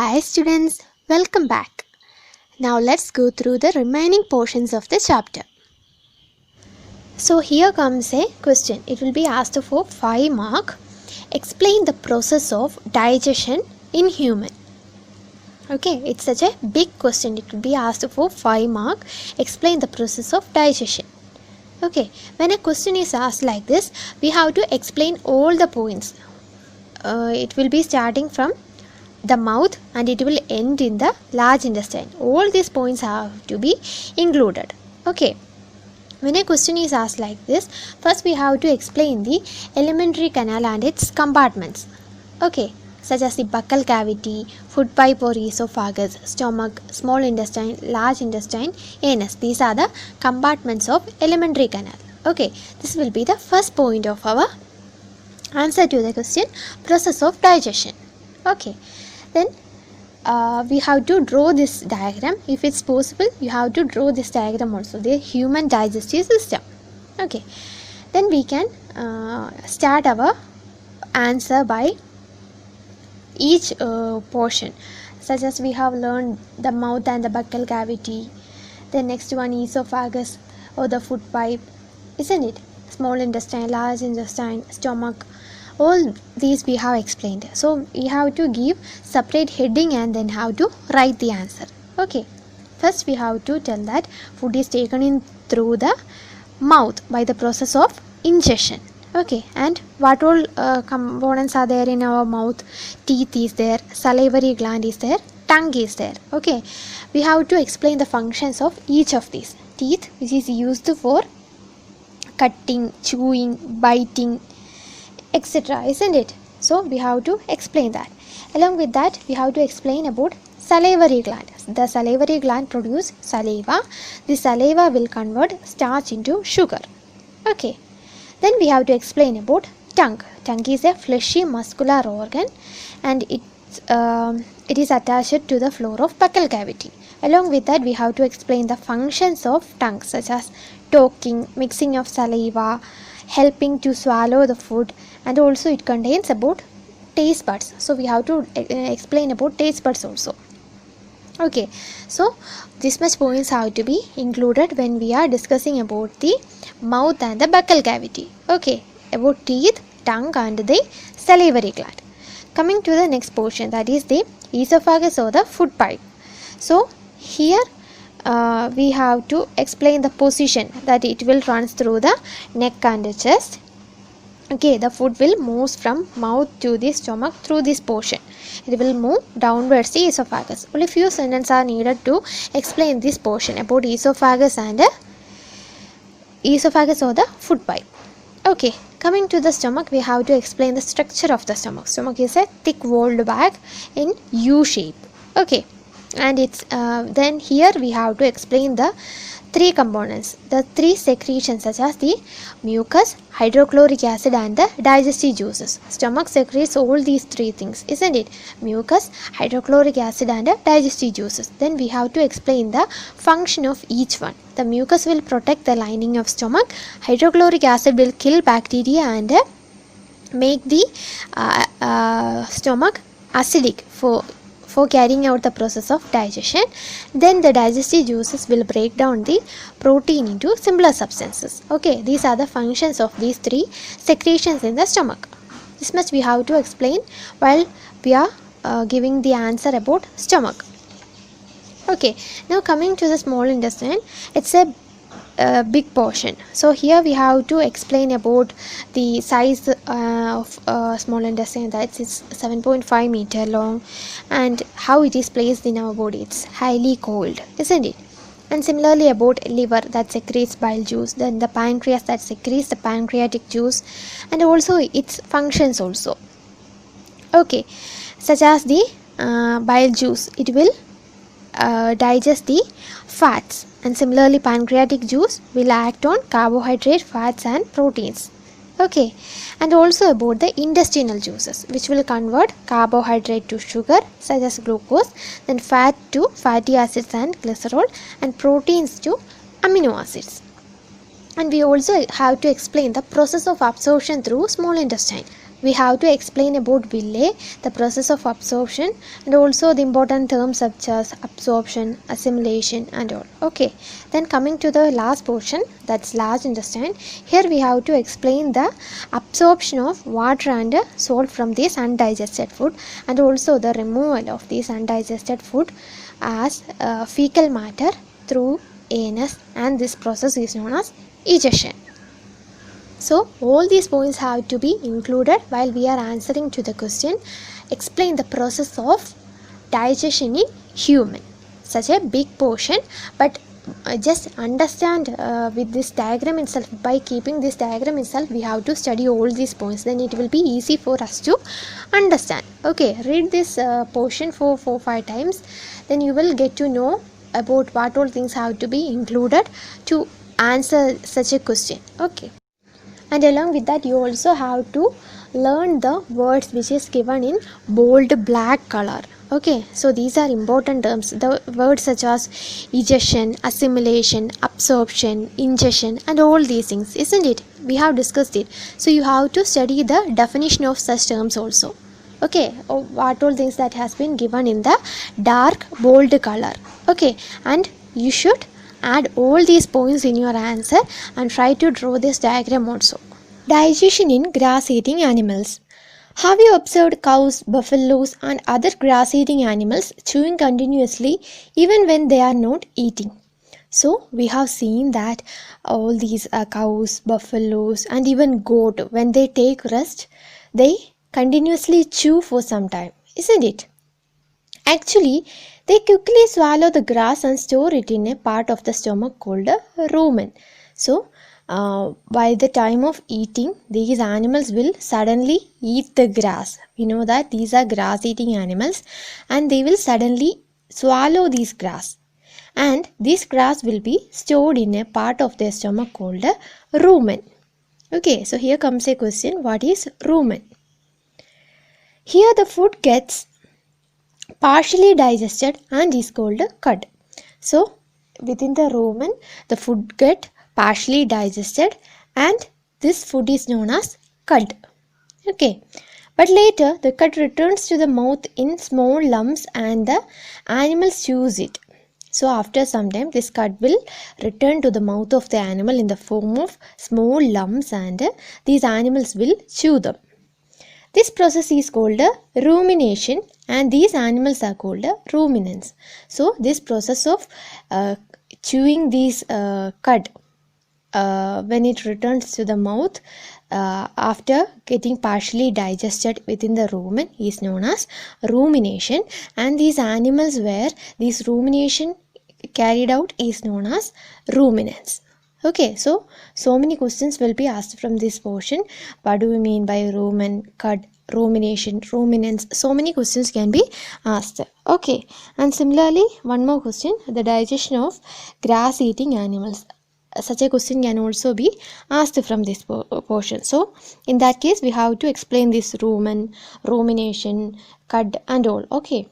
Hi students, welcome back. Now let's go through the remaining portions of the chapter. So here comes a question. It will be asked for 5 mark. Explain the process of digestion in human. Okay, it's such a big question. It will be asked for 5 mark. Explain the process of digestion. Okay, when a question is asked like this, we have to explain all the points. It will be starting from the mouth and it will end in the large intestine. All these points have to be included. Okay, when a question is asked like this, first we have to explain the alimentary canal and its compartments. Okay, such as the buccal cavity, food pipe or esophagus, stomach, small intestine, large intestine, anus. These are the compartments of alimentary canal. Okay, this will be the first point of our answer to the question, process of digestion. Okay, then we have to draw this diagram. If it's possible, you have to draw this diagram also, the human digestive system. Okay, then we can start our answer by each portion, such as we have learned the mouth and the buccal cavity. The next one, esophagus or the food pipe, isn't it? Small intestine, large intestine, stomach. All these we have explained. So we have to give separate heading and then have to write the answer. Okay, first we have to tell that food is taken in through the mouth by the process of ingestion. Okay, and what all components are there in our mouth? Teeth is there, salivary gland is there, tongue is there. Okay, we have to explain the functions of each of these. Teeth, which is used for cutting, chewing, biting, etc., isn't it? So we have to explain that. Along with that, we have to explain about salivary gland. The salivary gland produces saliva. The saliva will convert starch into sugar. Okay, then we have to explain about tongue. Tongue is a fleshy muscular organ and it is attached to the floor of buccal cavity. Along with that, we have to explain the functions of tongue, such as talking, mixing of saliva, helping to swallow the food, and also it contains about taste buds. So we have to explain about taste buds also. Okay, so this much points have to be included when we are discussing about the mouth and the buccal cavity. Okay, about teeth, tongue and the salivary gland. Coming to the next portion, that is the esophagus or the food pipe. So here we have to explain the position that it will run through the neck and the chest. Okay, the food will move from mouth to the stomach through this portion. It will move downwards the esophagus. Only few sentences are needed to explain this portion about esophagus and esophagus or the food pipe. Okay, coming to the stomach, we have to explain the structure of the stomach. Stomach is a thick walled bag in U shape. Okay, and it's then here we have to explain the three components, the three secretions, such as the mucus, hydrochloric acid and the digestive juices. Stomach secretes all these three things, isn't it? Mucus, hydrochloric acid and digestive juices. Then we have to explain the function of each one. The mucus will protect the lining of stomach, hydrochloric acid will kill bacteria and make the stomach acidic for carrying out the process of digestion. Then the digestive juices will break down the protein into simpler substances. Okay, these are the functions of these three secretions in the stomach. This much we have to explain while we are giving the answer about stomach. Okay, now coming to the small intestine, it's a big portion. So here we have to explain about the size of small intestine, that is 7.5 meter long, and how it is placed in our body. It's highly cold, isn't it? And similarly about liver that secretes bile juice, then the pancreas that secretes the pancreatic juice, and also its functions also. Okay, such as the bile juice, it will digest the fats, and similarly pancreatic juice will act on carbohydrate, fats and proteins. Okay, and also about the intestinal juices, which will convert carbohydrate to sugar such as glucose, then fat to fatty acids and glycerol, and proteins to amino acids. And we also have to explain the process of absorption through small intestine. we have to explain about villi, the process of absorption, and also the important terms such as absorption, assimilation and all. Okay, then coming to the last portion, that's large intestine. Here we have to explain the absorption of water and salt from this undigested food, and also the removal of this undigested food as fecal matter through anus, and this process is known as egestion. So all these points have to be included while we are answering to the question. Explain the process of digestion in human. Such a big portion, but just understand with this diagram itself. By keeping this diagram itself, we have to study all these points, then it will be easy for us to understand. Okay, read this portion for 4-5 times, then you will get to know about what all things have to be included to answer such a question. Okay, and along with that you also have to learn the words which is given in bold black color. Okay, so these are important terms, the words such as egestion, assimilation, absorption, ingestion and all these things, isn't it? We have discussed it, so you have to study the definition of such terms also. Okay, what all things that has been given in the dark bold color. Okay, and you should add all these points in your answer and try to draw this diagram also. Digestion in grass-eating animals. Have you observed cows, buffaloes and other grass-eating animals chewing continuously even when they are not eating? So we have seen that all these cows, buffaloes and even goat, when they take rest, they continuously chew for some time, isn't it? Actually, they quickly swallow the grass and store it in a part of the stomach called a rumen. So, by the time of eating, these animals will suddenly eat the grass. We know that these are grass-eating animals and they will suddenly swallow this grass. And this grass will be stored in a part of their stomach called a rumen. Okay, so here comes a question. What is rumen? Here the food gets partially digested and is called cud. So within the rumen, the food get partially digested and this food is known as cud. Okay, but later the cud returns to the mouth in small lumps and the animals chews it. So after some time this cud will return to the mouth of the animal in the form of small lumps and these animals will chew them. This process is called rumination and these animals are called ruminants. So this process of chewing these cud when it returns to the mouth after getting partially digested within the rumen is known as rumination, and these animals where this rumination carried out is known as ruminants. Okay, so many questions will be asked from this portion. What do we mean by rumen, cud, rumination, ruminants? So many questions can be asked. Okay, and similarly one more question, the digestion of grass eating animals. Such a question can also be asked from this portion. So in that case we have to explain this rumen, rumination, cud and all. Okay.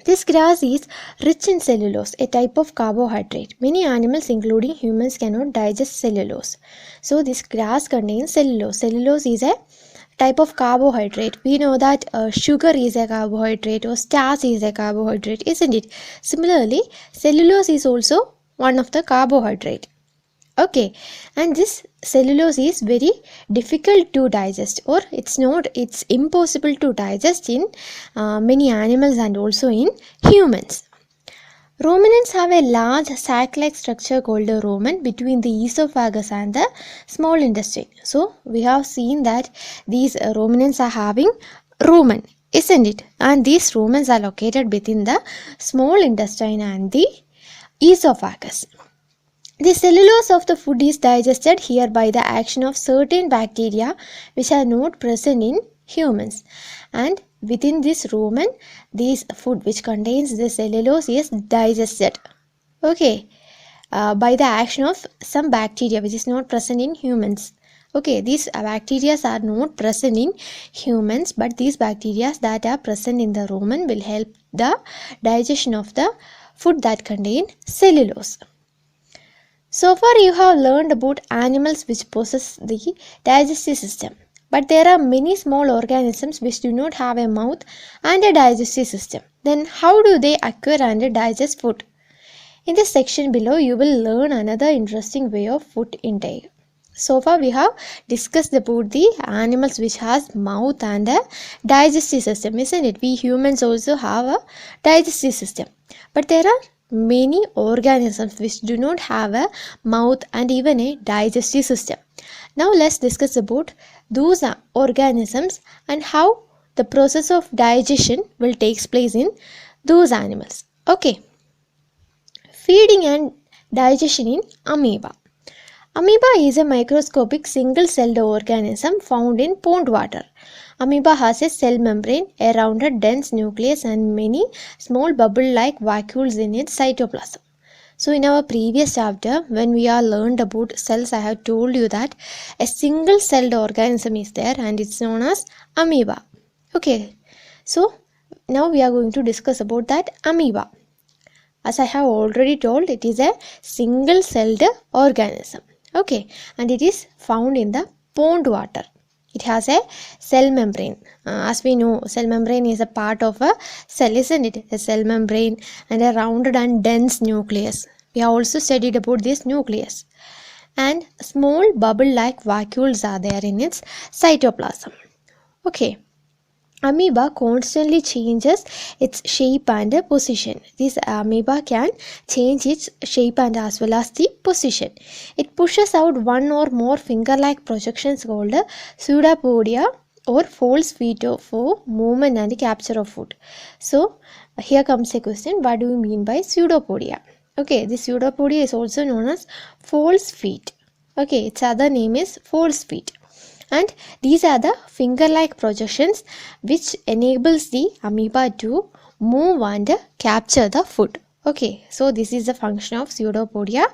This grass is rich in cellulose, a type of carbohydrate. Many animals, including humans, cannot digest cellulose. So this grass contains cellulose. Cellulose is a type of carbohydrate. We know that sugar is a carbohydrate or starch is a carbohydrate, isn't it? Similarly, cellulose is also one of the carbohydrate. Okay, and this cellulose is very difficult to digest, or it's impossible to digest in many animals and also in humans. Ruminants have a large sac-like structure called a rumen between the esophagus and the small intestine. So we have seen that these ruminants are having rumen, isn't it? And these rumens are located between the small intestine and the esophagus. The cellulose of the food is digested here by the action of certain bacteria which are not present in humans, and within this rumen this food which contains the cellulose is digested, okay, by the action of some bacteria which is not present in humans. Okay, these bacteria are not present in humans, but these bacteria that are present in the rumen will help the digestion of the food that contain cellulose. So far you have learned about animals which possess the digestive system. But there are many small organisms which do not have a mouth and a digestive system. Then how do they acquire and digest food? In this section below, you will learn another interesting way of food intake. So far we have discussed about the animals which has mouth and a digestive system, isn't it? We humans also have a digestive system. But there are many organisms which do not have a mouth and even a digestive system. Now let's discuss about those organisms and how the process of digestion will take place in those animals. Okay. Feeding and digestion in amoeba. Amoeba is a microscopic single-celled organism found in pond water. Amoeba has a cell membrane, a rounded dense nucleus and many small bubble-like vacuoles in its cytoplasm. So in our previous chapter, when we are learned about cells, I have told you that a single-celled organism is there and it's known as amoeba. Okay, so now we are going to discuss about that amoeba. As I have already told, it is a single-celled organism. Okay, and it is found in the pond water. It has a cell membrane. As we know, cell membrane is a part of a cell, isn't it? A cell membrane and a rounded and dense nucleus. We have also studied about this nucleus. And small bubble-like vacuoles are there in its cytoplasm. Okay. Amoeba constantly changes its shape and position. This amoeba can change its shape and as well as the position. It pushes out one or more finger-like projections called pseudopodia or false feet for movement and capture of food. So here comes a question, what do you mean by pseudopodia? Okay, this pseudopodia is also known as false feet. Okay, its other name is false feet. And these are the finger-like projections which enables the amoeba to move and capture the food. Okay, so this is the function of pseudopodia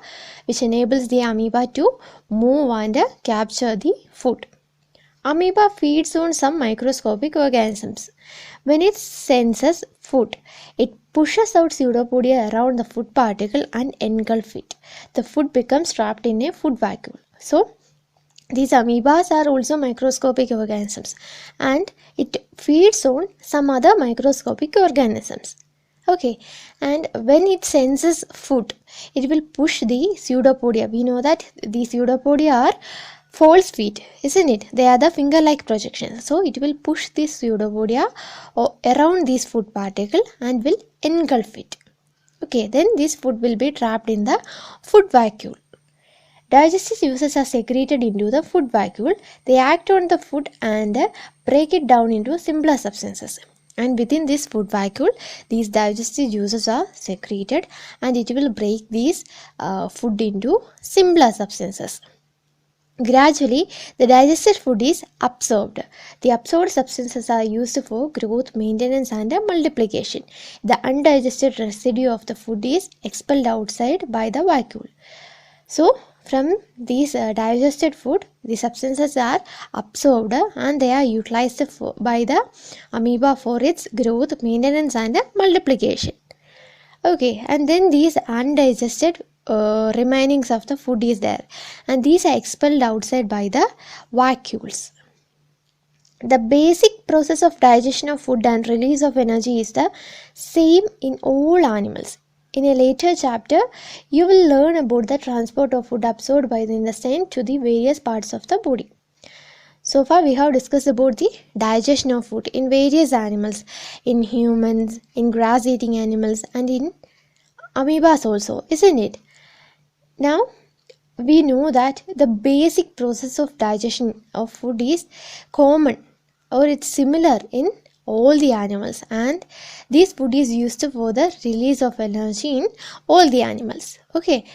which enables the amoeba to move and capture the food. Amoeba feeds on some microscopic organisms. When it senses food, it pushes out pseudopodia around the food particle and engulfs it. The food becomes trapped in a food vacuole. So these amoebas are also microscopic organisms and it feeds on some other microscopic organisms. Okay, and when it senses food, it will push the pseudopodia. We know that the pseudopodia are false feet, isn't it? They are the finger-like projections. So it will push the pseudopodia around this food particle and will engulf it. Okay, then this food will be trapped in the food vacuole. Digestive juices are secreted into the food vacuole. They act on the food and break it down into simpler substances. And within this food vacuole, these digestive juices are secreted and it will break these food into simpler substances. Gradually, the digested food is absorbed. The absorbed substances are used for growth, maintenance and multiplication. The undigested residue of the food is expelled outside by the vacuole. So, from these digested food, the substances are absorbed and they are utilized by the amoeba for its growth, maintenance and multiplication. Okay, and then these undigested remainings of the food is there and these are expelled outside by the vacuoles. The basic process of digestion of food and release of energy is the same in all animals. In a later chapter, you will learn about the transport of food absorbed by the intestine to the various parts of the body. So far, we have discussed about the digestion of food in various animals, in humans, in grass-eating animals, and in amoebas also, isn't it? Now, we know that the basic process of digestion of food is common or it's similar in all the animals, and this food is used for the release of energy in all the animals. Okay,